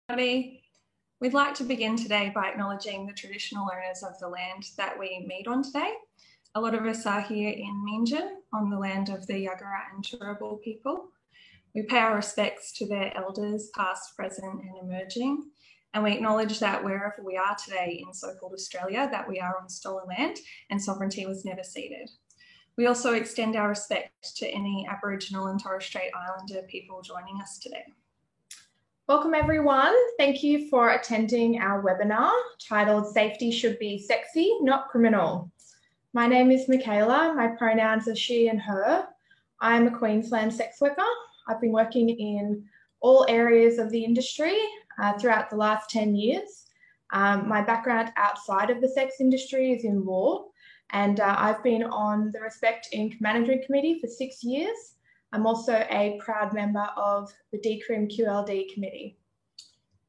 We'd like to begin today by acknowledging the traditional owners of the land that we meet on today. A lot of us are here in Meanjin on the land of the Yagara and Turrbal people. We pay our respects to their elders, past, present and emerging, and we acknowledge that wherever we are today in so-called Australia, that we are on stolen land and sovereignty was never ceded. We also extend our respect to any Aboriginal and Torres Strait Islander people joining us today. Welcome everyone. Thank you for attending our webinar titled Safety Should Be Sexy, Not Criminal. My name is Michaela. My pronouns are she and her. I'm a Queensland sex worker. I've been working in all areas of the industry throughout the last 10 years. My background outside of the sex industry is in law, and I've been on the Respect Inc. Management Committee for 6 years. I'm also a proud member of the DCRIM QLD committee.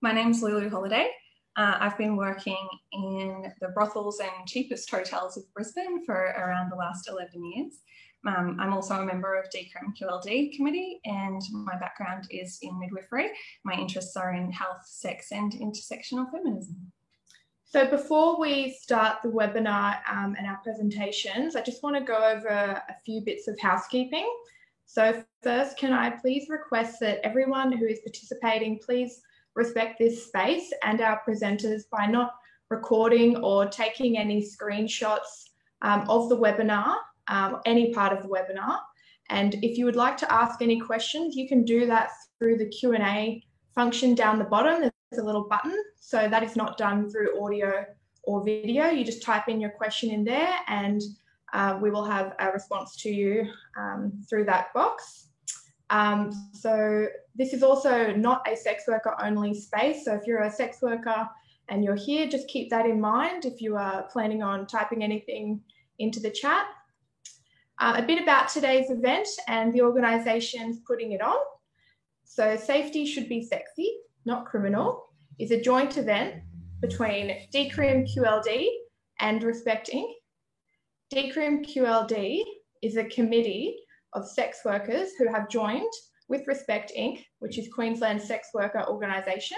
My name's Lulu Holiday. I've been working in the brothels and cheapest hotels of Brisbane for around the last 11 years. I'm also a member of DCRIM QLD committee, and my background is in midwifery. My interests are in health, sex and intersectional feminism. So before we start the webinar and our presentations, I just want to go over a few bits of housekeeping. So first, can I please request that everyone who is participating, please respect this space and our presenters by not recording or taking any screenshots of the webinar, any part of the webinar. And if you would like to ask any questions, you can do that through the Q&A function down the bottom. There's a little button. So that is not done through audio or video. You just type in your question in there and we will have a response to you through that box. So this is also not a sex worker only space. So if you're a sex worker and you're here, just keep that in mind if you are planning on typing anything into the chat. A bit about today's event and the organisations putting it on. So Safety Should Be Sexy, Not Criminal is a joint event between DCRIM QLD and Respect Inc. DCRIM QLD is a committee of sex workers who have joined with Respect Inc., which is Queensland's sex worker organisation,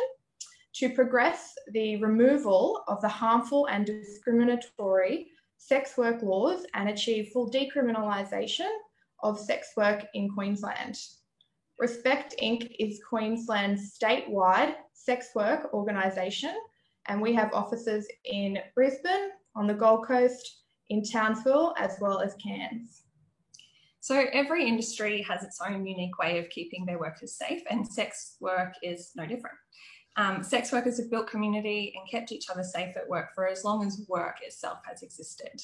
to progress the removal of the harmful and discriminatory sex work laws and achieve full decriminalisation of sex work in Queensland. Respect Inc. is Queensland's statewide sex work organisation, and we have offices in Brisbane, on the Gold Coast, in Townsville, as well as Cairns. So every industry has its own unique way of keeping their workers safe, and sex work is no different. Sex workers have built community and kept each other safe at work for as long as work itself has existed.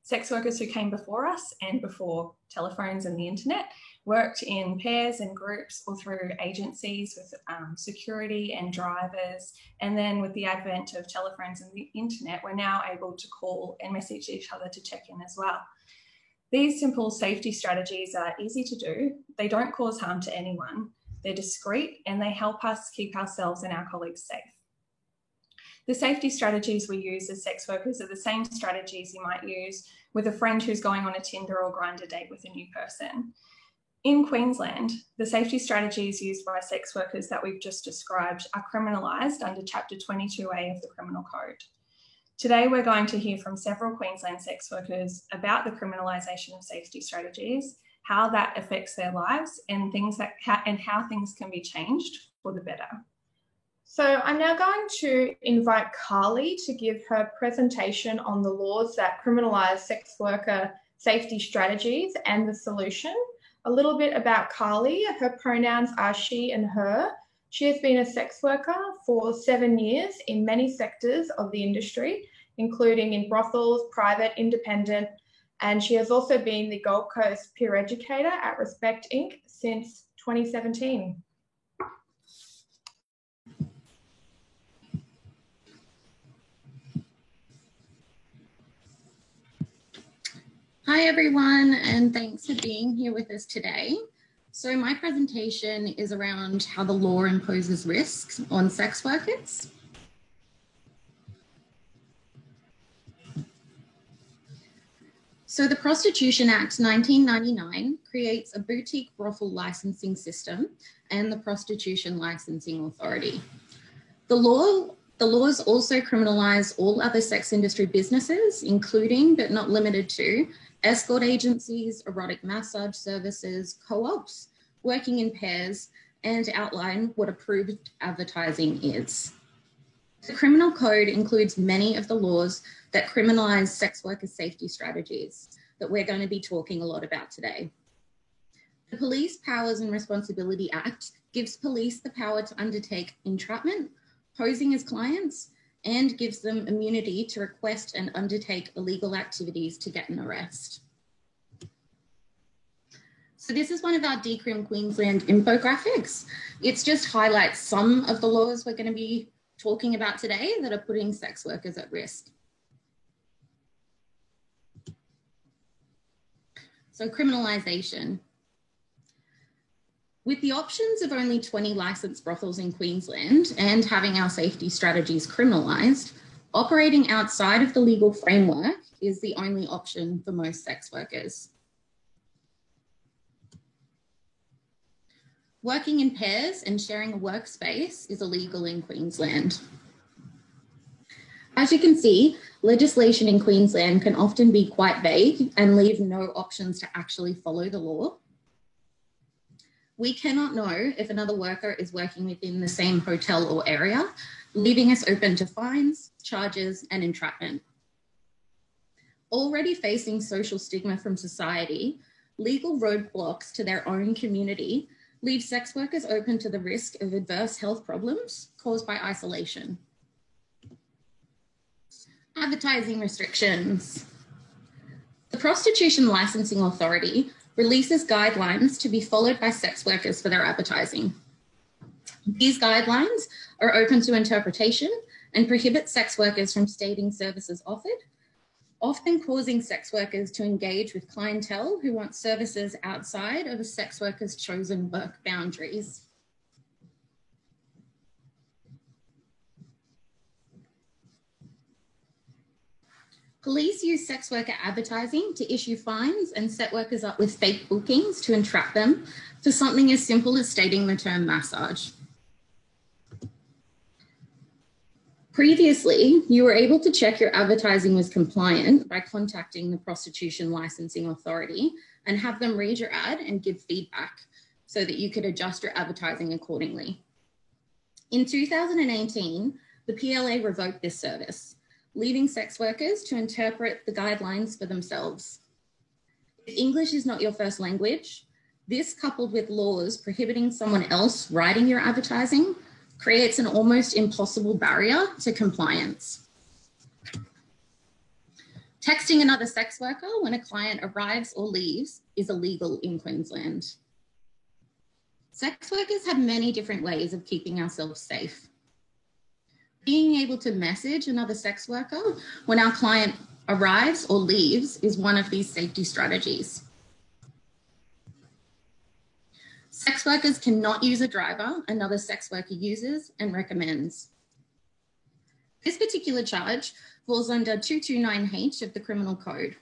Sex workers who came before us and before telephones and the internet worked in pairs and groups or through agencies with security and drivers. And then with the advent of telephones and the internet, we're now able to call and message each other to check in as well. These simple safety strategies are easy to do. They don't cause harm to anyone. They're discreet and they help us keep ourselves and our colleagues safe. The safety strategies we use as sex workers are the same strategies you might use with a friend who's going on a Tinder or Grindr date with a new person. In Queensland, the safety strategies used by sex workers that we've just described are criminalised under Chapter 22A of the Criminal Code. Today, we're going to hear from several Queensland sex workers about the criminalisation of safety strategies, how that affects their lives, and how things can be changed for the better. So I'm now going to invite Carly to give her presentation on the laws that criminalise sex worker safety strategies and the solution. A little bit about Carly. Her pronouns are she and her. She has been a sex worker for 7 years in many sectors of the industry, including in brothels, private, independent, and she has also been the Gold Coast peer educator at Respect Inc. since 2017. Hi everyone, and thanks for being here with us today. So my presentation is around how the law imposes risks on sex workers. So the Prostitution Act 1999 creates a boutique brothel licensing system and the Prostitution Licensing Authority. The laws also criminalise all other sex industry businesses, including but not limited to escort agencies, erotic massage services, co-ops, working in pairs, and outline what approved advertising is. The criminal code includes many of the laws that criminalise sex workers' safety strategies that we're going to be talking a lot about today. The Police Powers and Responsibility Act gives police the power to undertake entrapment, posing as clients, and gives them immunity to request and undertake illegal activities to get an arrest. So this is one of our Decrim Queensland infographics. It just highlights some of the laws we're going to be talking about today that are putting sex workers at risk. So criminalisation. With the options of only 20 licensed brothels in Queensland and having our safety strategies criminalised, operating outside of the legal framework is the only option for most sex workers. Working in pairs and sharing a workspace is illegal in Queensland. As you can see, legislation in Queensland can often be quite vague and leave no options to actually follow the law. We cannot know if another worker is working within the same hotel or area, leaving us open to fines, charges, and entrapment. Already facing social stigma from society, legal roadblocks to their own community leave sex workers open to the risk of adverse health problems caused by isolation. Advertising restrictions. The Prostitution Licensing Authority releases guidelines to be followed by sex workers for their advertising. These guidelines are open to interpretation and prohibit sex workers from stating services offered, often causing sex workers to engage with clientele who want services outside of a sex worker's chosen work boundaries. Police use sex worker advertising to issue fines and set workers up with fake bookings to entrap them for something as simple as stating the term massage. Previously, you were able to check your advertising was compliant by contacting the Prostitution Licensing Authority and have them read your ad and give feedback so that you could adjust your advertising accordingly. In 2018, the PLA revoked this service, leaving sex workers to interpret the guidelines for themselves. If English is not your first language, this coupled with laws prohibiting someone else writing your advertising creates an almost impossible barrier to compliance. Texting another sex worker when a client arrives or leaves is illegal in Queensland. Sex workers have many different ways of keeping ourselves safe. Being able to message another sex worker when our client arrives or leaves is one of these safety strategies. Sex workers cannot use a driver another sex worker uses and recommends. This particular charge falls under 229H of the Criminal Code.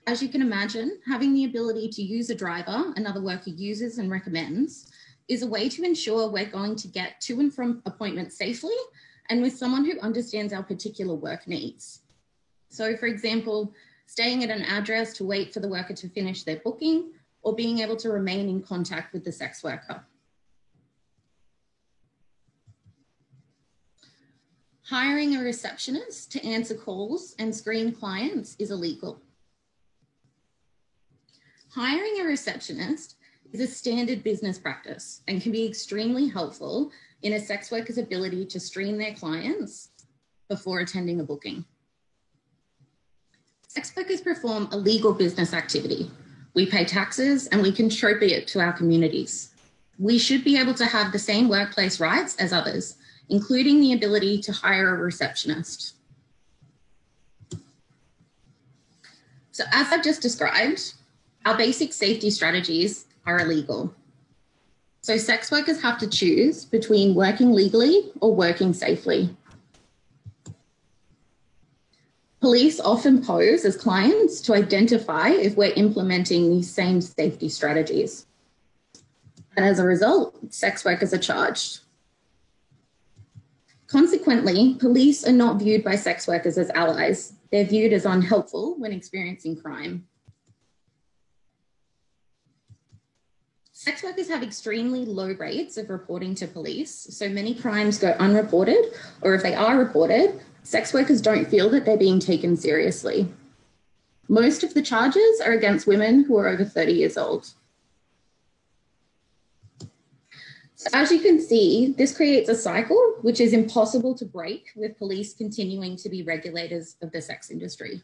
As you can imagine, having the ability to use a driver another worker uses and recommends is a way to ensure we're going to get to and from appointments safely and with someone who understands our particular work needs. So for example, staying at an address to wait for the worker to finish their booking, or being able to remain in contact with the sex worker. Hiring a receptionist to answer calls and screen clients is illegal. Hiring a receptionist is a standard business practice and can be extremely helpful in a sex worker's ability to screen their clients before attending a booking. Sex workers perform a legal business activity. We pay taxes and we contribute to our communities. We should be able to have the same workplace rights as others, including the ability to hire a receptionist. So as I've just described, our basic safety strategies are illegal. So sex workers have to choose between working legally or working safely. Police often pose as clients to identify if we're implementing these same safety strategies. And as a result, sex workers are charged. Consequently, police are not viewed by sex workers as allies. They're viewed as unhelpful when experiencing crime. Sex workers have extremely low rates of reporting to police, so many crimes go unreported, or if they are reported, sex workers don't feel that they're being taken seriously. Most of the charges are against women who are over 30 years old. So as you can see, this creates a cycle which is impossible to break with police continuing to be regulators of the sex industry.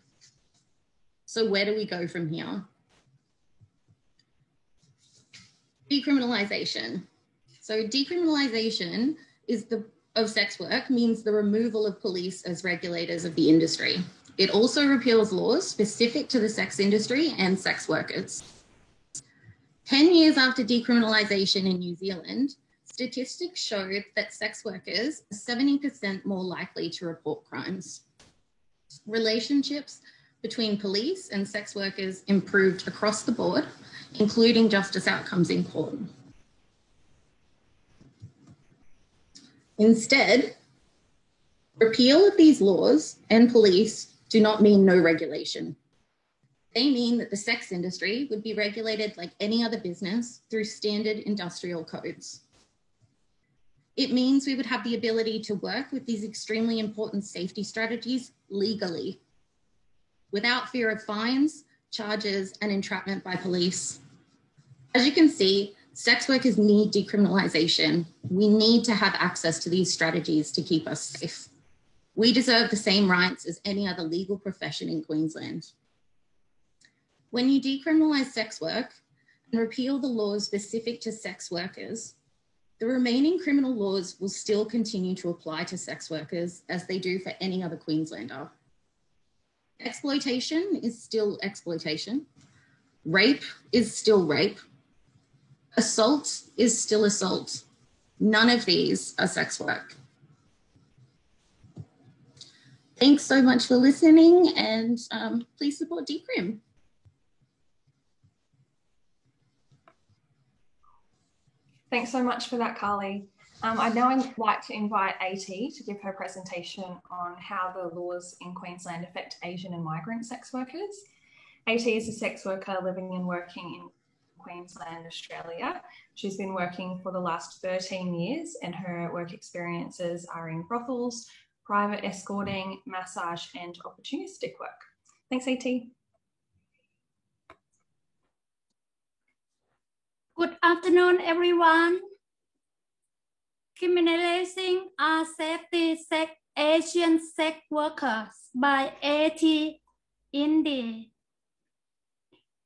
So where do we go from here? Decriminalisation. So decriminalisation of sex work means the removal of police as regulators of the industry. It also repeals laws specific to the sex industry and sex workers. 10 years after decriminalisation in New Zealand, statistics showed that sex workers are 70% more likely to report crimes. Relationships between police and sex workers improved across the board, including justice outcomes in court. Instead, repeal of these laws and police do not mean no regulation. They mean that the sex industry would be regulated like any other business through standard industrial codes. It means we would have the ability to work with these extremely important safety strategies legally, without fear of fines, charges, and entrapment by police. As you can see, sex workers need decriminalisation. We need to have access to these strategies to keep us safe. We deserve the same rights as any other legal profession in Queensland. When you decriminalise sex work and repeal the laws specific to sex workers, the remaining criminal laws will still continue to apply to sex workers as they do for any other Queenslander. Exploitation is still exploitation. Rape is still rape. Assault is still assault. None of these are sex work. Thanks so much for listening, and please support Decrim. Thanks so much for that, Carly. I'd now like to invite AT to give her presentation on how the laws in Queensland affect Asian and migrant sex workers. AT is a sex worker living and working in Queensland, Australia. She's been working for the last 13 years and her work experiences are in brothels, private escorting, massage and opportunistic work. Thanks, AT. Good afternoon, everyone. Criminalizing safety sex Asian sex workers by AT India.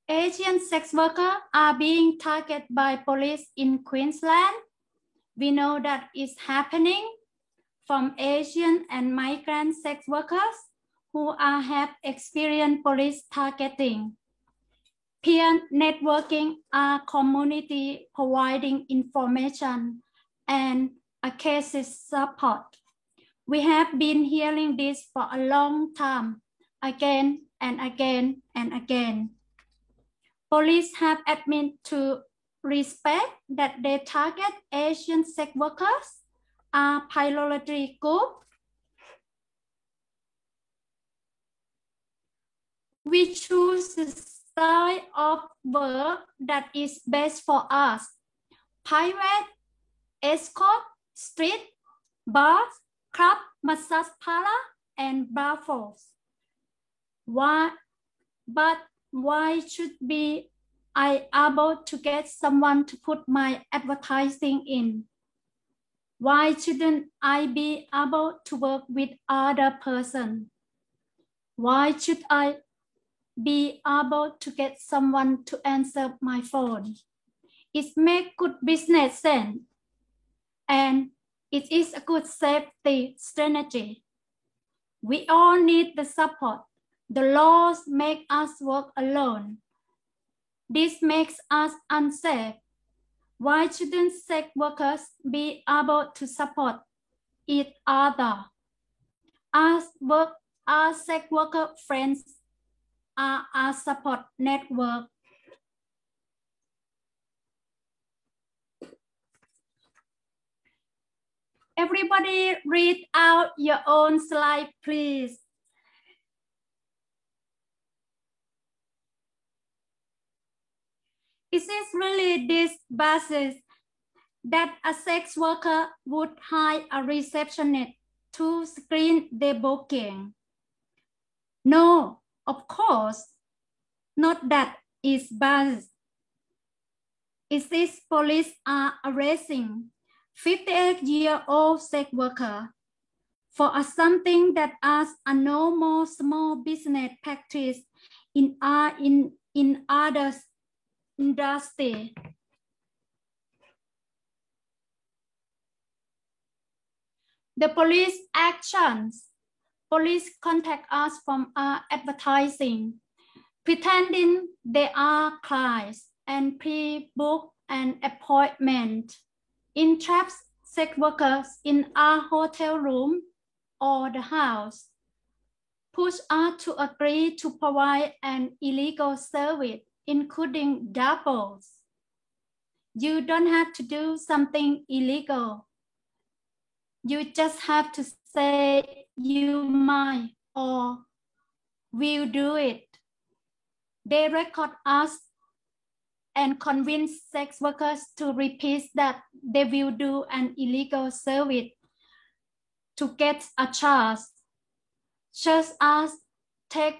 Asian sex workers are being targeted by police in Queensland. We know that it's happening from Asian and migrant sex workers who have experienced police targeting. Peer networking are community providing information and a case support. We have been hearing this for a long time, again and again and again. Police have admitted to respect that they target Asian sex workers are priority group. We choose the style of work that is best for us. Private, escort, street, bars, club, massage parlor, and brothels. But why should be I able to get someone to put my advertising in? Why shouldn't I be able to work with other person? Why should I be able to get someone to answer my phone? It makes good business sense, and it is a good safety strategy. We all need the support. The laws make us work alone. This makes us unsafe. Why shouldn't sex workers be able to support each other? Our sex worker friends are our support network. Everybody read out your own slide, please. Is it really this basis that a sex worker would hire a receptionist to screen their booking? No, of course, not that is basis. Is this police are arresting 58-year-old sex worker for something that is a normal small business practice in other industry. The police actions. Police contact us from our advertising, pretending they are clients and pre-book an appointment, entraps sex workers in our hotel room or the house, push us to agree to provide an illegal service, including doubles. You don't have to do something illegal. You just have to say you might or will do it. They record us and convince sex workers to repeat that they will do an illegal service to get a charge, such as take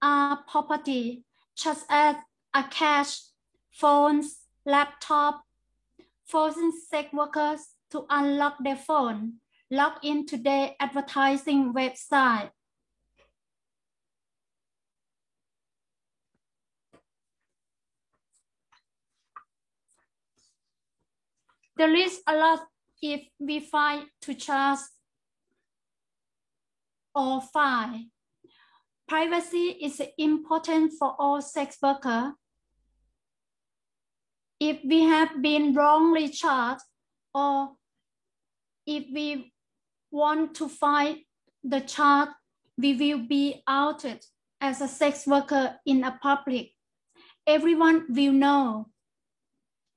our property, such as a cash, phones, laptop, forcing sex workers to unlock their phone, log into their advertising website. There is a lot if we find to charge or fine. Privacy is important for all sex workers. If we have been wrongly charged or if we want to find the charge, we will be outed as a sex worker in a public. Everyone will know.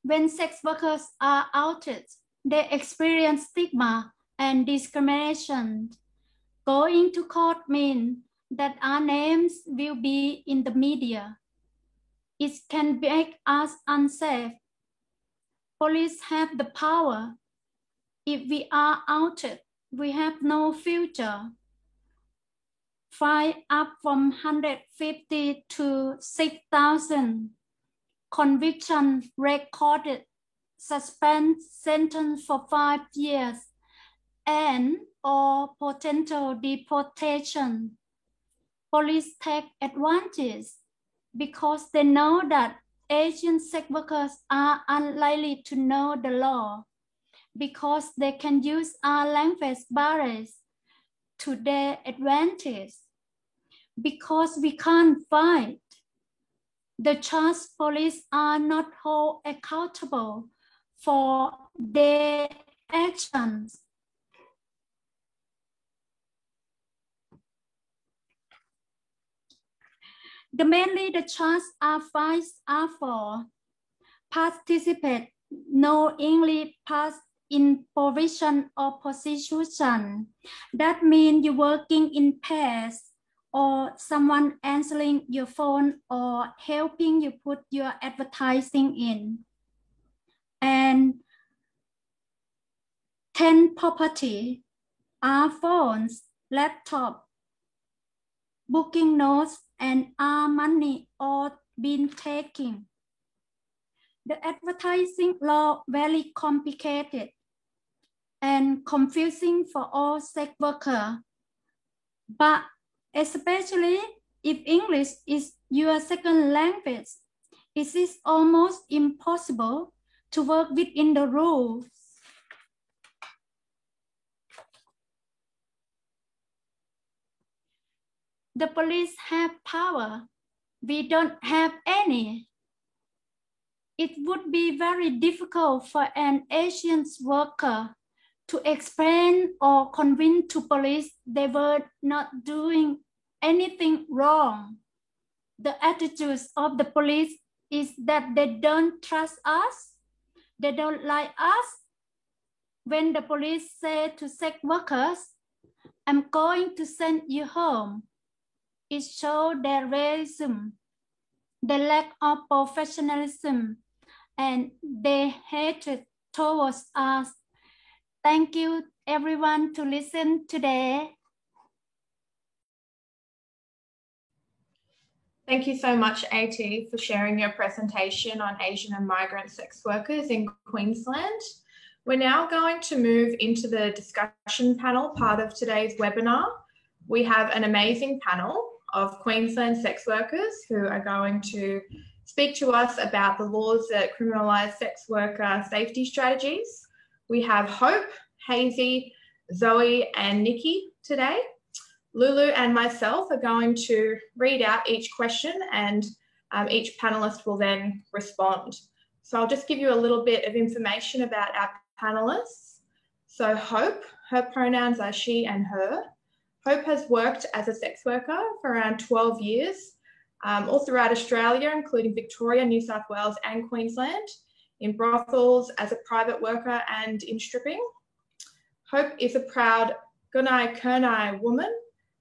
When sex workers are outed, they experience stigma and discrimination. Going to court means that our names will be in the media. It can make us unsafe. Police have the power. If we are outed, we have no future. Fine up from 150 to 6,000. Conviction recorded, suspend sentence for 5 years, and or potential deportation. Police take advantage because they know that Asian sex workers are unlikely to know the law because they can use our language barriers to their advantage. Because we can't fight, the charge police are not held accountable for their actions. Mainly the charges are fines are for participate, no English past in provision or prostitution. That means you're working in pairs or someone answering your phone or helping you put your advertising in. And 10 property are phones, laptop, booking notes, and our money all been taken. The advertising law very complicated and confusing for all sex workers, but especially if English is your second language, it is almost impossible to work within the rules. The police have power. We don't have any. It would be very difficult for an Asian worker to explain or convince to police they were not doing anything wrong. The attitudes of the police is that they don't trust us, they don't like us. when the police say to sex workers, I'm going to send you home, it shows their racism, the lack of professionalism, and their hatred towards us. Thank you everyone to listen today. Thank you so much, AT, for sharing your presentation on Asian and migrant sex workers in Queensland. We're now going to move into the discussion panel part of today's webinar. We have an amazing panel of Queensland sex workers who are going to speak to us about the laws that criminalise sex worker safety strategies. We have Hope, Hazy, Zoe and Nikki today. Lulu and myself are going to read out each question and each panelist will then respond. So I'll just give you a little bit of information about our panelists. So Hope, her pronouns are she and her. Hope has worked as a sex worker for around 12 years, all throughout Australia, including Victoria, New South Wales and Queensland, in brothels, as a private worker and in stripping. Hope is a proud Gunai Kurnai woman,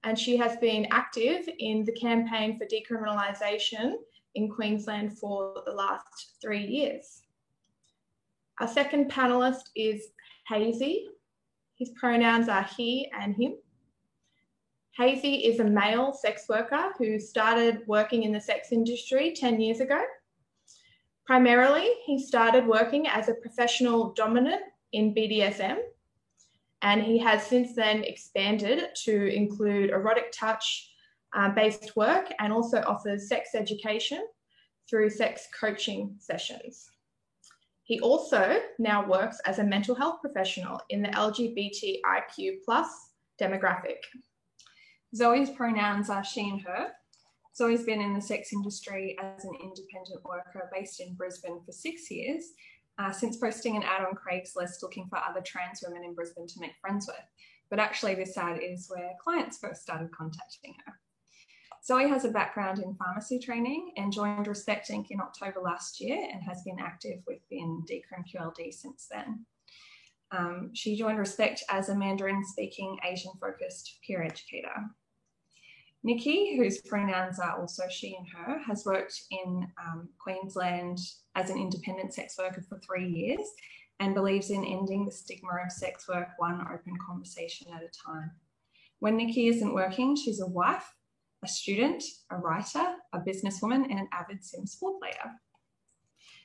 and she has been active in the campaign for decriminalisation in Queensland for the last 3 years. Our second panellist is Hazy. His pronouns are he and him. Hazy is a male sex worker who started working in the sex industry 10 years ago. Primarily, he started working as a professional dominant in BDSM, and he has since then expanded to include erotic touch based work and also offers sex education through sex coaching sessions. He also now works as a mental health professional in the LGBTIQ+ demographic. Zoe's pronouns are she and her. Zoe's been in the sex industry as an independent worker based in Brisbane for 6 years, since posting an ad on Craigslist looking for other trans women in Brisbane to make friends with. But actually this ad is where clients first started contacting her. Zoe has a background in pharmacy training and joined Respect Inc. in October last year and has been active within Decrim QLD since then. She joined Respect as a Mandarin-speaking, Asian-focused peer educator. Nikki, whose pronouns are also she and her, has worked in Queensland as an independent sex worker for 3 years and believes in ending the stigma of sex work one open conversation at a time. When Nikki isn't working, she's a wife, a student, a writer, a businesswoman, and an avid Sims 4 player.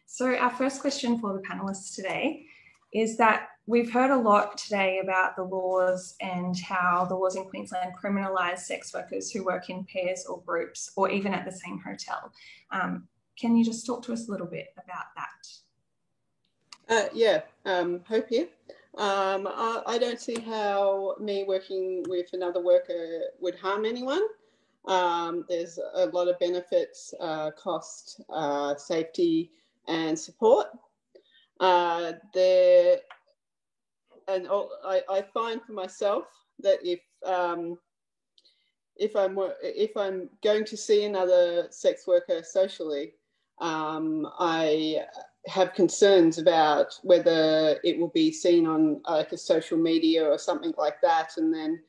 So our first question for the panelists today is that we've heard a lot today about the laws and how the laws in Queensland criminalise sex workers who work in pairs or groups or even at the same hotel. Can you just talk to us a little bit about that? Hope here. I don't see how me working with another worker would harm anyone. There's a lot of benefits, cost, safety and support. I find for myself that if I'm going to see another sex worker socially, I have concerns about whether it will be seen on like a social media or something like that, and then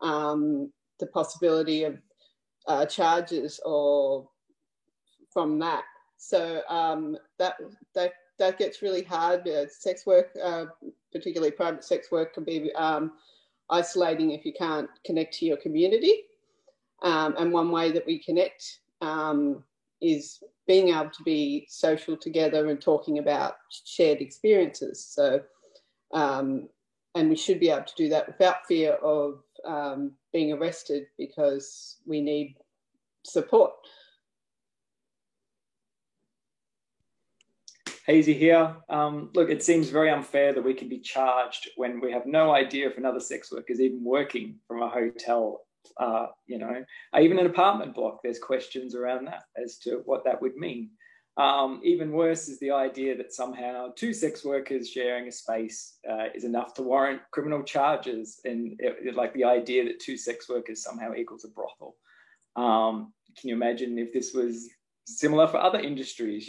the possibility of charges or from that. So that gets really hard. Sex work, particularly private sex work, can be isolating if you can't connect to your community. And one way that we connect is being able to be social together and talking about shared experiences. So, and we should be able to do that without fear of being arrested, because we need support. Hazy here. Look, it seems very unfair that we can be charged when we have no idea if another sex worker is even working from a hotel, even an apartment block. There's questions around that as to what that would mean. Even worse is the idea that somehow 2 sex workers sharing a space is enough to warrant criminal charges, and like the idea that 2 sex workers somehow equals a brothel. Can you imagine if this was similar for other industries,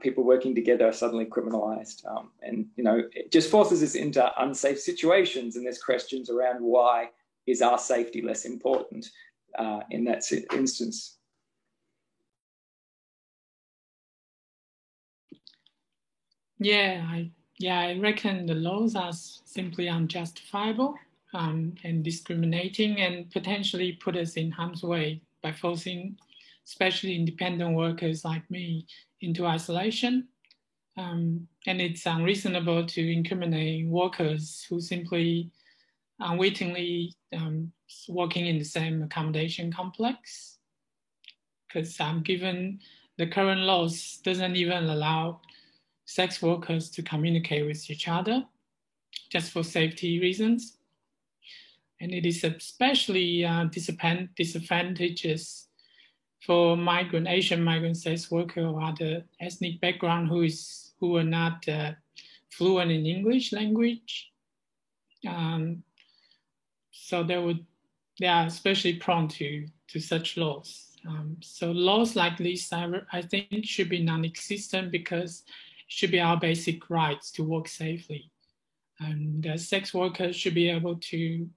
people working together are suddenly criminalised. And, you know, it just forces us into unsafe situations, and there's questions around why is our safety less important in that instance. Yeah, I reckon the laws are simply unjustifiable and discriminating, and potentially put us in harm's way by forcing especially independent workers like me into isolation. And it's unreasonable to incriminate workers who simply unwittingly working in the same accommodation complex, because given the current laws doesn't even allow sex workers to communicate with each other just for safety reasons. And it is especially disadvantageous for Asian migrant sex workers or other ethnic background who are not fluent in English language. So they are especially prone to such laws. So laws like this, I think, should be non-existent, because it should be our basic rights to work safely. And sex workers should be able to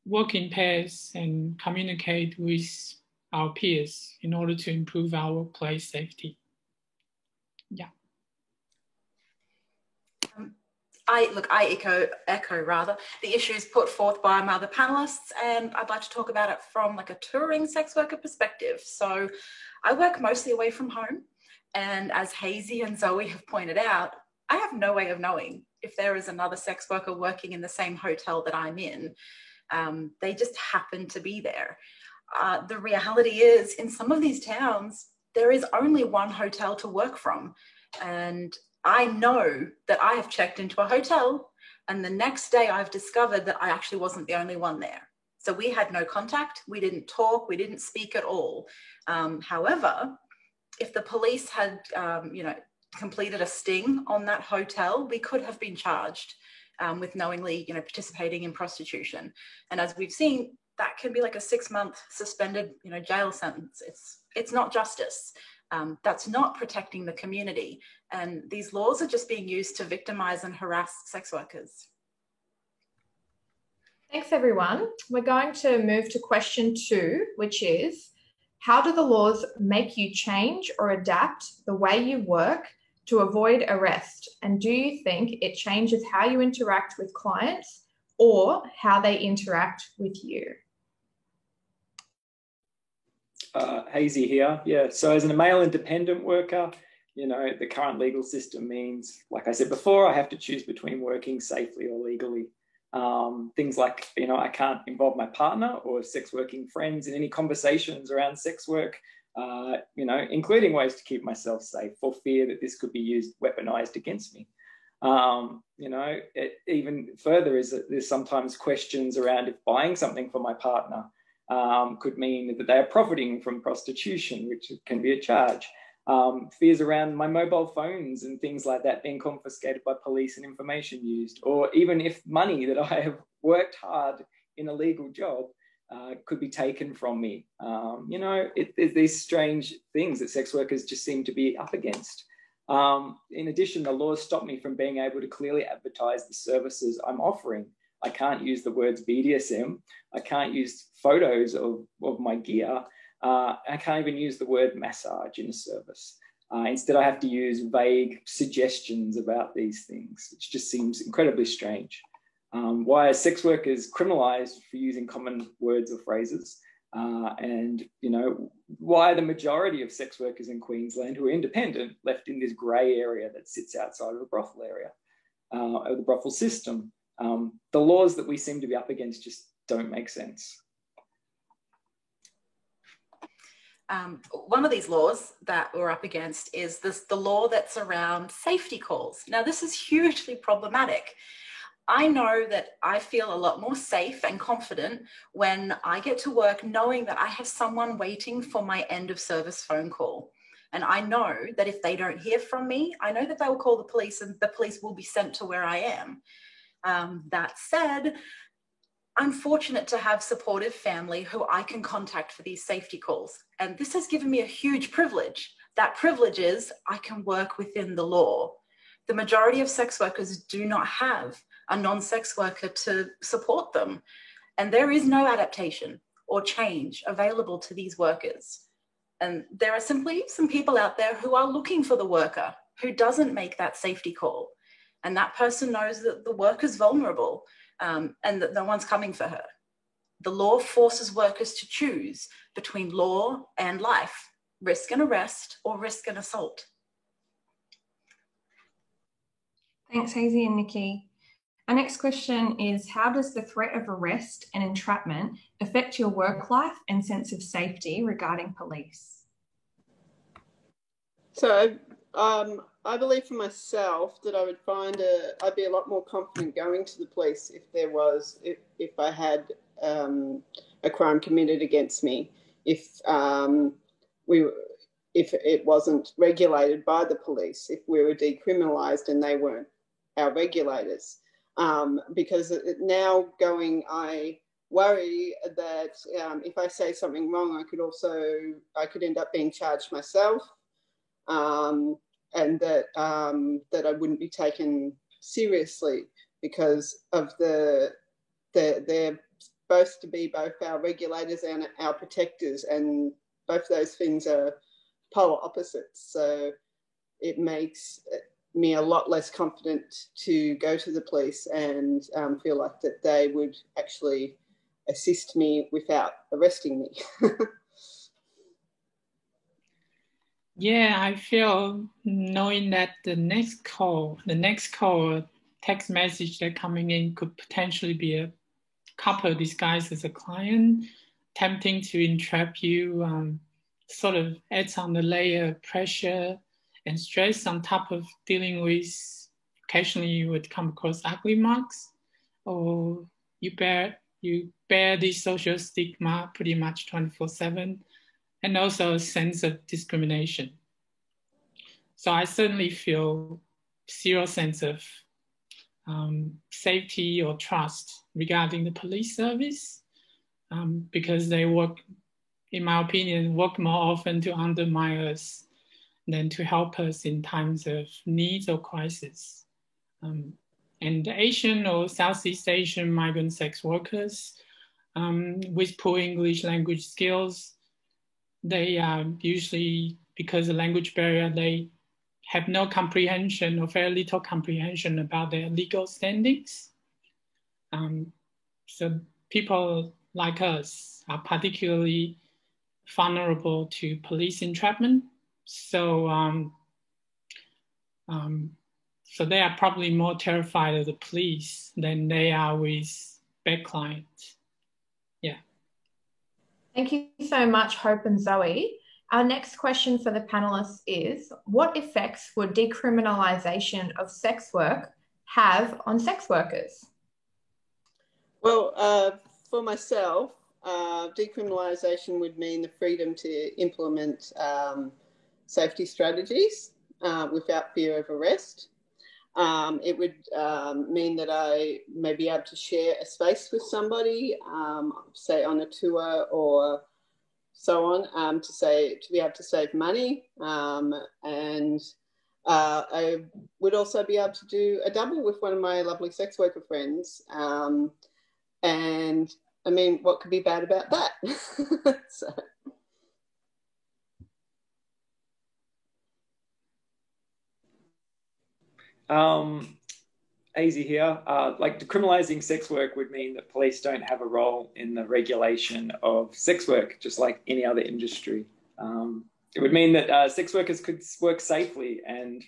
work in pairs and communicate with our peers in order to improve our workplace safety. Yeah. I echo rather the issues put forth by my other panelists, and I'd like to talk about it from like a touring sex worker perspective. So I work mostly away from home, and as Hazy and Zoe have pointed out, I have no way of knowing if there is another sex worker working in the same hotel that I'm in. They just happen to be there. The reality is, in some of these towns, there is only one hotel to work from. And I know that I have checked into a hotel, and the next day I've discovered that I actually wasn't the only one there. So we had no contact, we didn't talk, we didn't speak at all. However, if the police had, completed a sting on that hotel, we could have been charged with knowingly, participating in prostitution. And as we've seen, that can be like a 6-month suspended, jail sentence. It's not justice. That's not protecting the community. And these laws are just being used to victimize and harass sex workers. Thanks, everyone. We're going to move to question 2, which is, how do the laws make you change or adapt the way you work to avoid arrest? And do you think it changes how you interact with clients or how they interact with you? Hazy here. Yeah, so as a male independent worker, the current legal system means, like I said before, I have to choose between working safely or legally. Things like, I can't involve my partner or sex working friends in any conversations around sex work, including ways to keep myself safe for fear that this could be weaponized against me. Even further is that there's sometimes questions around if buying something for my partner could mean that they are profiting from prostitution, which can be a charge. Fears around my mobile phones and things like that being confiscated by police and information used, or even if money that I have worked hard in a legal job could be taken from me. There's these strange things that sex workers just seem to be up against. In addition, the laws stop me from being able to clearly advertise the services I'm offering. I can't use the words BDSM. I can't use photos of my gear. I can't even use the word massage in a service. Instead, I have to use vague suggestions about these things, which just seems incredibly strange. Why are sex workers criminalised for using common words or phrases? And why are the majority of sex workers in Queensland who are independent left in this grey area that sits outside of the brothel area, or the brothel system? The laws that we seem to be up against just don't make sense. One of these laws that we're up against is the law that's around safety calls. Now, this is hugely problematic. I know that I feel a lot more safe and confident when I get to work knowing that I have someone waiting for my end of service phone call. And I know that if they don't hear from me, I know that they will call the police and the police will be sent to where I am. That said, I'm fortunate to have supportive family who I can contact for these safety calls. And this has given me a huge privilege that privilege is I can work within the law. The majority of sex workers do not have a non-sex worker to support them. And there is no adaptation or change available to these workers. And there are simply some people out there who are looking for the worker who doesn't make that safety call. And that person knows that the worker's vulnerable and that no one's coming for her. The law forces workers to choose between law and life, risk and arrest or risk and assault. Thanks, Hazy and Nikki. Our next question is, how does the threat of arrest and entrapment affect your work life and sense of safety regarding police? So I believe for myself that I would find I'd be a lot more confident going to the police if I had a crime committed against me, if it wasn't regulated by the police, if we were decriminalised and they weren't our regulators. Because now I worry that if I say something wrong, I could end up being charged myself, and that I wouldn't be taken seriously because of they're supposed to be both our regulators and our protectors, and both those things are polar opposites. So it makes me a lot less confident to go to the police and feel like that they would actually assist me without arresting me. Yeah, I feel knowing that the next call, text message that coming in could potentially be a couple disguised as a client, attempting to entrap you, sort of adds on the layer of pressure and stress on top of dealing with, occasionally you would come across ugly marks, or you bear this social stigma pretty much 24/7, and also a sense of discrimination. So I certainly feel zero sense of safety or trust regarding the police service, because they work, in my opinion, work more often to undermine us than to help us in times of needs or crisis. And the Asian or Southeast Asian migrant sex workers with poor English language skills, they are usually, because of language barrier, they have no comprehension or very little comprehension about their legal standings. So people like us are particularly vulnerable to police entrapment. So they are probably more terrified of the police than they are with bad clients. Yeah. Thank you so much, Hope and Zoe. Our next question for the panelists is, what effects would decriminalisation of sex work have on sex workers? Well, for myself, decriminalisation would mean the freedom to implement safety strategies without fear of arrest. It would mean that I may be able to share a space with somebody, say on a tour or so on, to be able to save money. And I would also be able to do a double with one of my lovely sex worker friends. And I mean, what could be bad about that? So. Easy here. Like decriminalising sex work would mean that police don't have a role in the regulation of sex work, just like any other industry. It would mean that sex workers could work safely and,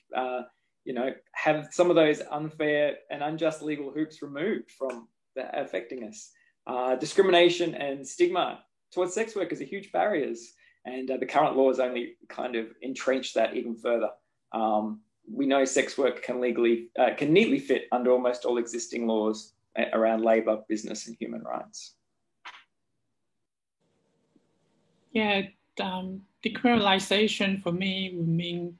have some of those unfair and unjust legal hoops removed from affecting us. Discrimination and stigma towards sex workers are huge barriers, and the current laws only kind of entrench that even further. We know sex work can neatly fit under almost all existing laws around labour, business and human rights. Yeah, decriminalisation for me would mean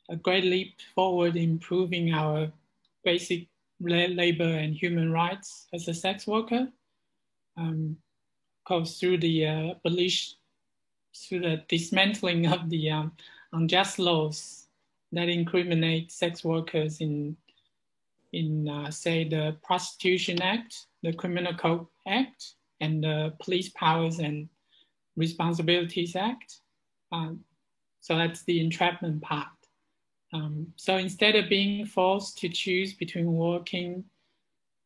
a great leap forward in improving our basic labour and human rights as a sex worker. Because through the through the dismantling of the unjust laws that incriminate sex workers in say, the Prostitution Act, the Criminal Code Act, and the Police Powers and Responsibilities Act. So that's the entrapment part. So instead of being forced to choose between working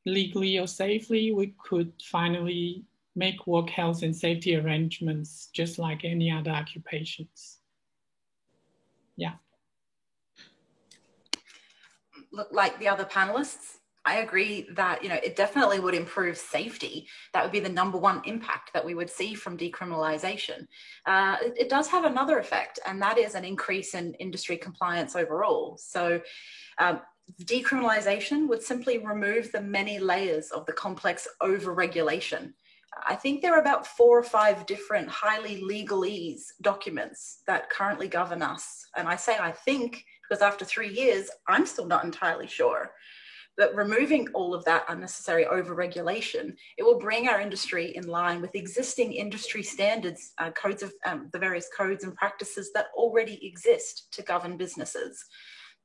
legally or safely, we could finally make work health and safety arrangements just like any other occupations. Yeah. Look, like the other panelists, I agree that, you know, it definitely would improve safety. That would be the #1 impact that we would see from decriminalisation. It does have another effect, and that is an increase in industry compliance overall. So decriminalisation would simply remove the many layers of the complex over-regulation. I think there are about 4 or 5 different highly legalese documents that currently govern us. And I say I think because after 3 years, I'm still not entirely sure. But removing all of that unnecessary over-regulation, it will bring our industry in line with existing industry standards, codes of the various codes and practices that already exist to govern businesses.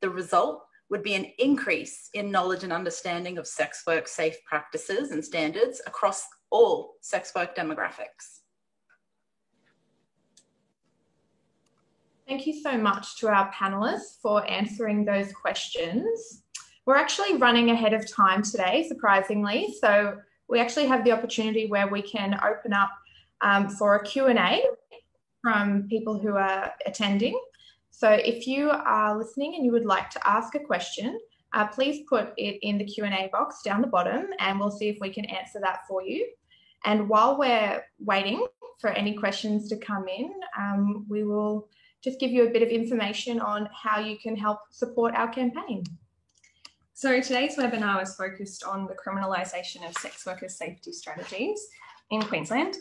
The result would be an increase in knowledge and understanding of sex work safe practices and standards across all sex work demographics. Thank you so much to our panelists for answering those questions. We're actually running ahead of time today, surprisingly. So we actually have the opportunity where we can open up for a Q&A from people who are attending. So if you are listening and you would like to ask a question, please put it in the Q&A box down the bottom and we'll see if we can answer that for you. And while we're waiting for any questions to come in, we will just give you a bit of information on how you can help support our campaign. So today's webinar is focused on the criminalisation of sex workers' safety strategies in Queensland.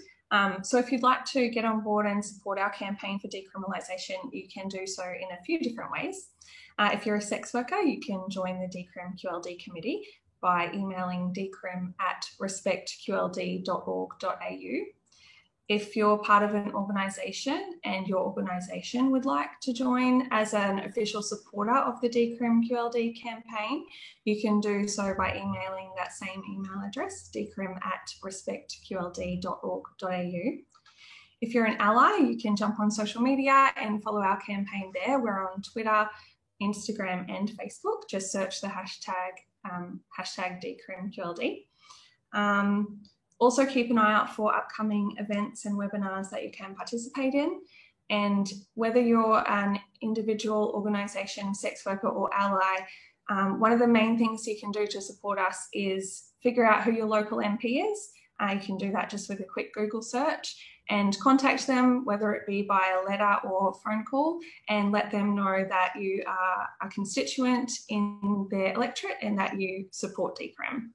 So if you'd like to get on board and support our campaign for decriminalisation, you can do so in a few different ways. If you're a sex worker, you can join the DCRIM QLD committee by emailing decrim@respectqld.org.au. If you're part of an organisation and your organisation would like to join as an official supporter of the DCRIM QLD campaign, you can do so by emailing that same email address, decrim@respectqld.org.au. If you're an ally, you can jump on social media and follow our campaign there. We're on Twitter, Instagram and Facebook. Just search the hashtag DCRIMQLD. Also keep an eye out for upcoming events and webinars that you can participate in. And whether you're an individual, organisation, sex worker or ally, one of the main things you can do to support us is figure out who your local MP is. You can do that just with a quick Google search and contact them, whether it be by a letter or phone call, and let them know that you are a constituent in their electorate and that you support DCRIM.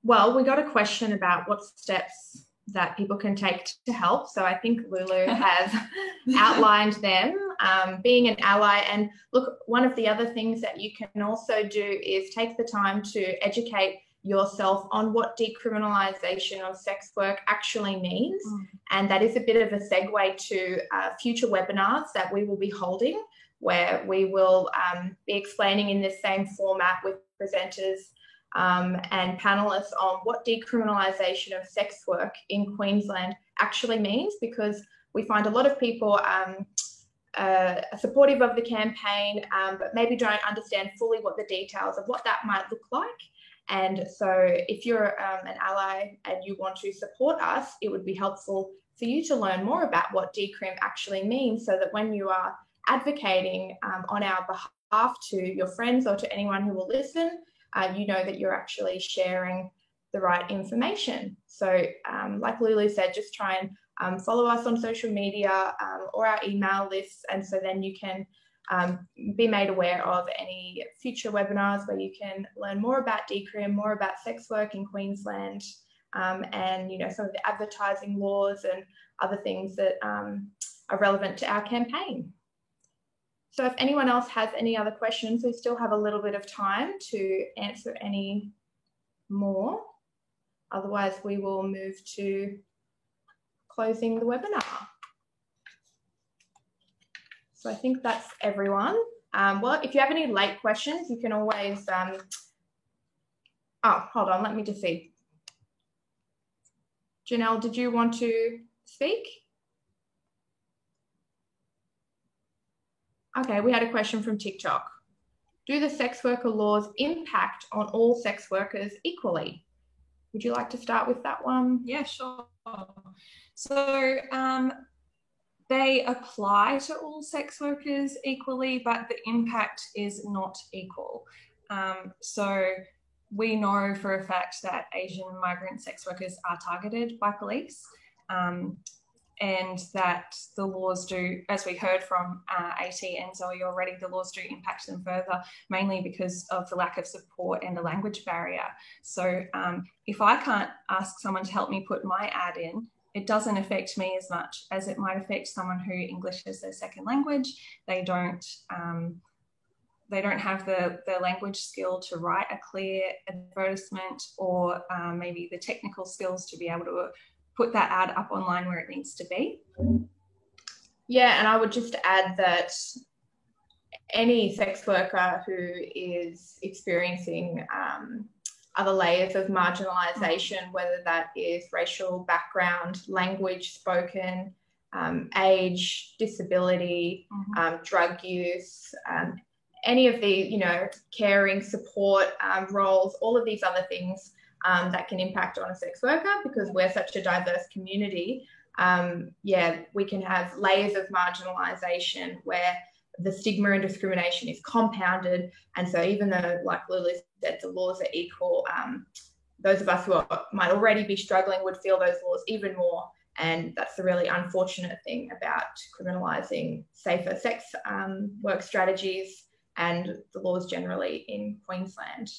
Well, we got a question about what steps that people can take to help. So I think Lulu has outlined them, being an ally. And look, one of the other things that you can also do is take the time to educate yourself on what decriminalisation of sex work actually means. And that is a bit of a segue to future webinars that we will be holding, where we will be explaining in this same format with presenters and panelists on what decriminalisation of sex work in Queensland actually means, because we find a lot of people are supportive of the campaign, but maybe don't understand fully what the details of what that might look like. And so if you're an ally and you want to support us, it would be helpful for you to learn more about what DCRIM actually means, so that when you are advocating on our behalf to your friends or to anyone who will listen, you know that you're actually sharing the right information. So like Lulu said, just try and follow us on social media or our email lists, and so then you can be made aware of any future webinars where you can learn more about DCRIM, more about sex work in Queensland, and some of the advertising laws and other things that are relevant to our campaign. So if anyone else has any other questions, we still have a little bit of time to answer any more. Otherwise, we will move to closing the webinar. So I think that's everyone. Well, if you have any late questions, you can always, oh, hold on, let me just see. Janelle, did you want to speak? Okay, we had a question from TikTok. Do the sex worker laws impact on all sex workers equally? Would you like to start with that one? Yeah, sure. So they apply to all sex workers equally, but the impact is not equal. So we know for a fact that Asian migrant sex workers are targeted by police, and that the laws do, as we heard from AT and Zoe already, the laws do impact them further, mainly because of the lack of support and a language barrier. So if I can't ask someone to help me put my ad in, it doesn't affect me as much as it might affect someone who English is their second language. They don't have the language skill to write a clear advertisement, or maybe the technical skills to be able to put that ad up online where it needs to be. Yeah, and I would just add that any sex worker who is experiencing other layers of marginalisation, whether that is racial background, language spoken, age, disability, drug use, any of the, you know, caring, support roles, all of these other things that can impact on a sex worker, because we're such a diverse community. Yeah, we can have layers of marginalisation where the stigma and discrimination is compounded. And so even though, like Lulu said, the laws are equal, those of us who might already be struggling would feel those laws even more. And that's the really unfortunate thing about criminalising safer sex work strategies and the laws generally in Queensland.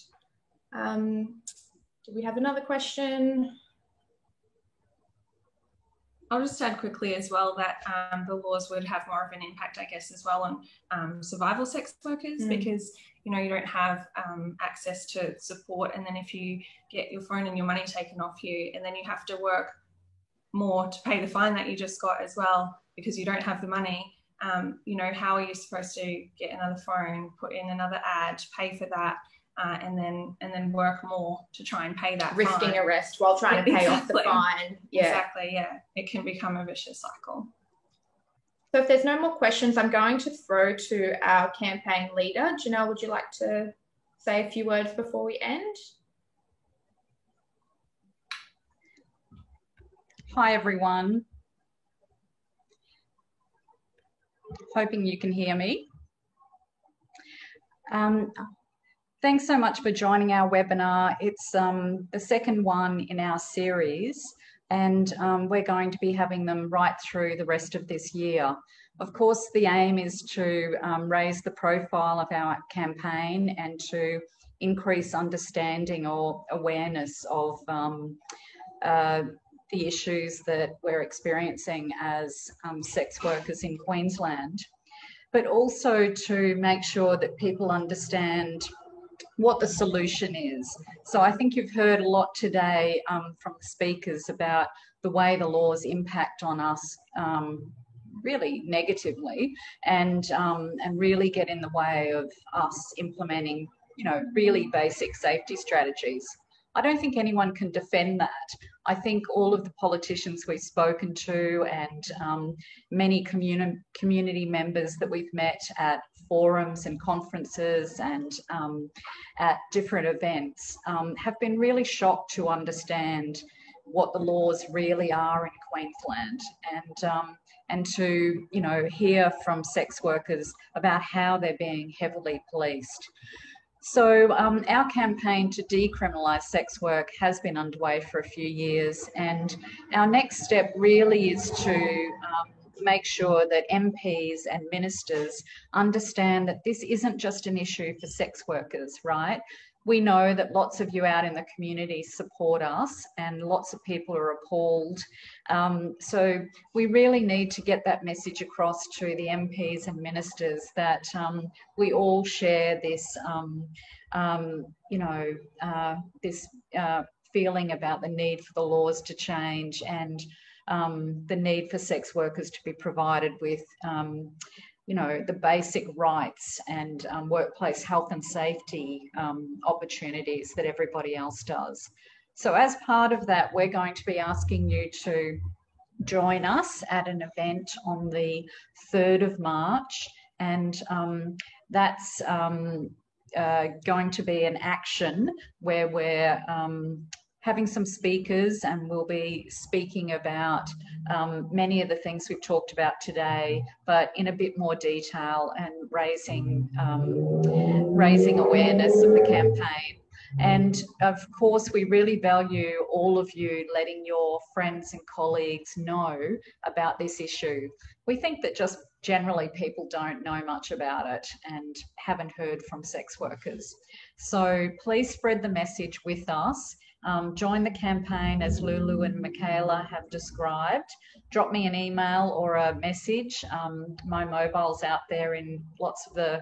Do we have another question? I'll just add quickly as well that the laws would have more of an impact, I guess, as well on survival sex workers, because, you know, you don't have access to support, and then if you get your phone and your money taken off you, and then you have to work more to pay the fine that you just got as well because you don't have the money, you know, how are you supposed to get another phone, put in another ad, pay for that, and then work more to try and pay that risking fine. arrest while trying to pay off the fine. Yeah. Exactly, yeah. It can become a vicious cycle. So if there's no more questions, I'm going to throw to our campaign leader. Janelle, would you like to say a few words before we end? Hi, everyone. Hoping you can hear me. Thanks so much for joining our webinar. It's the second one in our series, and we're going to be having them right through the rest of this year. Of course, the aim is to raise the profile of our campaign and to increase understanding or awareness of the issues that we're experiencing as sex workers in Queensland, but also to make sure that people understand what the solution is. So I think you've heard a lot today from the speakers about the way the laws impact on us really negatively, and really get in the way of us implementing, you know, really basic safety strategies. I don't think anyone can defend that. I think all of the politicians we've spoken to and many community members that we've met at forums and conferences and at different events have been really shocked to understand what the laws really are in Queensland, and to, you know, hear from sex workers about how they're being heavily policed. So our campaign to decriminalise sex work has been underway for a few years, and our next step really is to make sure that MPs and ministers understand that this isn't just an issue for sex workers, right? We know that lots of you out in the community support us, and lots of people are appalled. So we really need to get that message across to the MPs and ministers that we all share this, this feeling about the need for the laws to change, and the need for sex workers to be provided with you know, the basic rights and workplace health and safety opportunities that everybody else does. So as part of that, we're going to be asking you to join us at an event on the 3rd of March, and that's going to be an action where we're having some speakers, and we'll be speaking about many of the things we've talked about today, but in a bit more detail, and raising awareness of the campaign. And of course, we really value all of you letting your friends and colleagues know about this issue. We think that just generally people don't know much about it and haven't heard from sex workers. So please spread the message with us. Join the campaign as Lulu and Michaela have described. Drop me an email or a message. My mobile's out there in lots of the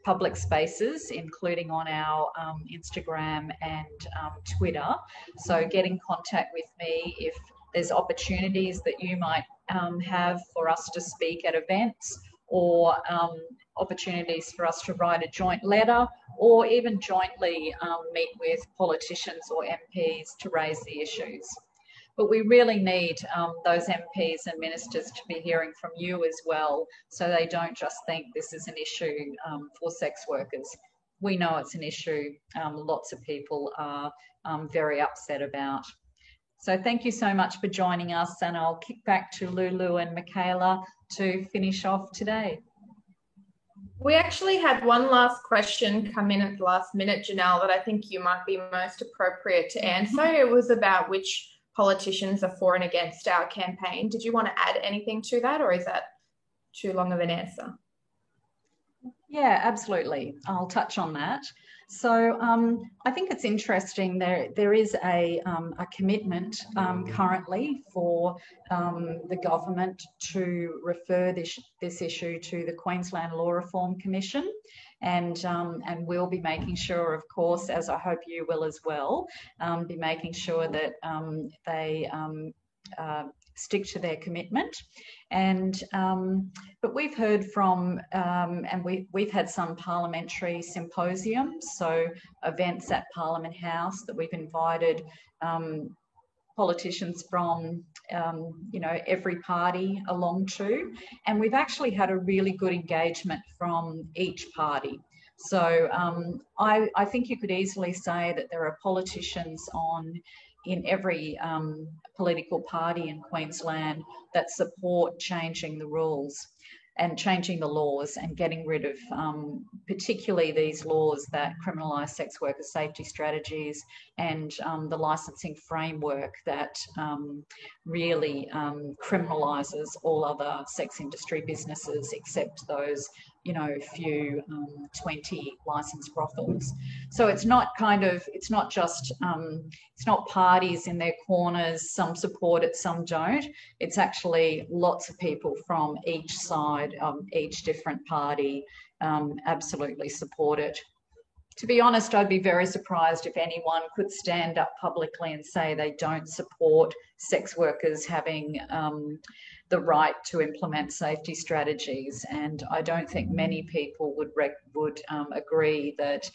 public spaces, including on our Instagram and Twitter. So get in contact with me if there's opportunities that you might have for us to speak at events, or opportunities for us to write a joint letter, or even jointly meet with politicians or MPs to raise the issues. But we really need those MPs and ministers to be hearing from you as well, so they don't just think this is an issue for sex workers. We know it's an issue lots of people are very upset about. So thank you so much for joining us, and I'll kick back to Lulu and Michaela to finish off today. We actually had one last question come in at the last minute, Janelle, that I think you might be most appropriate to answer. It was about which politicians are for and against our campaign. Did you want to add anything to that, or is that too long of an answer? Yeah, absolutely. I'll touch on that. So I think it's interesting. There is a commitment currently for the government to refer this issue to the Queensland Law Reform Commission, and we'll be making sure, of course, as I hope you will as well, be making sure that they stick to their commitment. And but we've heard from and we've had some parliamentary symposiums, so events at Parliament House that we've invited politicians from you know, every party along to, and we've actually had a really good engagement from each party. So I think you could easily say that there are politicians in every political party in Queensland that support changing the rules and changing the laws and getting rid of particularly these laws that criminalise sex worker safety strategies, and the licensing framework that really criminalises all other sex industry businesses except those, you know, few 20 licensed brothels. So it's not just it's not parties in their corners, some support it, some don't. It's actually lots of people from each side, each different party absolutely support it. To be honest, I'd be very surprised if anyone could stand up publicly and say they don't support sex workers having the right to implement safety strategies. And I don't think many people would agree that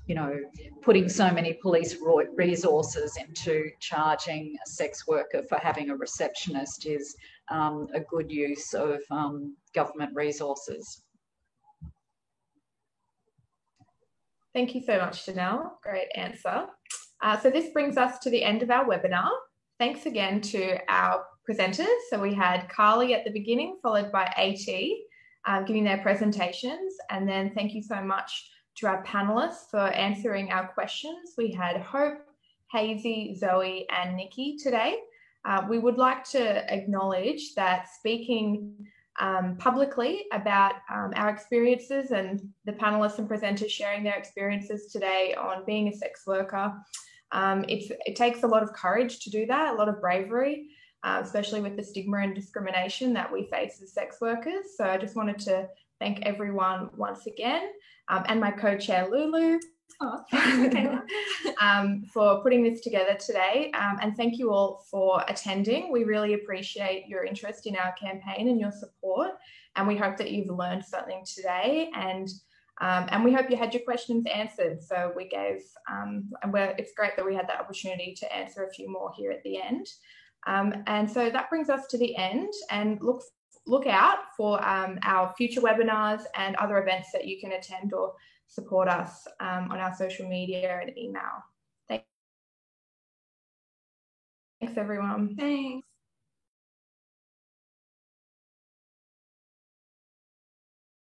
you know, putting so many police resources into charging a sex worker for having a receptionist is a good use of government resources. Thank you so much, Janelle. Great answer. So this brings us to the end of our webinar. Thanks again to our presenters. So we had Carly at the beginning, followed by AT, giving their presentations. And then thank you so much to our panelists for answering our questions. We had Hope, Hazy, Zoe, and Nikki today. We would like to acknowledge that speaking publicly about our experiences, and the panelists and presenters sharing their experiences today on being a sex worker. It takes a lot of courage to do that, a lot of bravery, especially with the stigma and discrimination that we face as sex workers. So I just wanted to thank everyone once again, and my co-chair Lulu, Oh, thanks, Michaela. For putting this together today. And thank you all for attending. We really appreciate your interest in our campaign and your support. And we hope that you've learned something today. And we hope you had your questions answered. So we gave, it's great that we had that opportunity to answer a few more here at the end. And so that brings us to the end, and look out for our future webinars and other events that you can attend or support us on our social media and email. Thanks everyone. Thanks.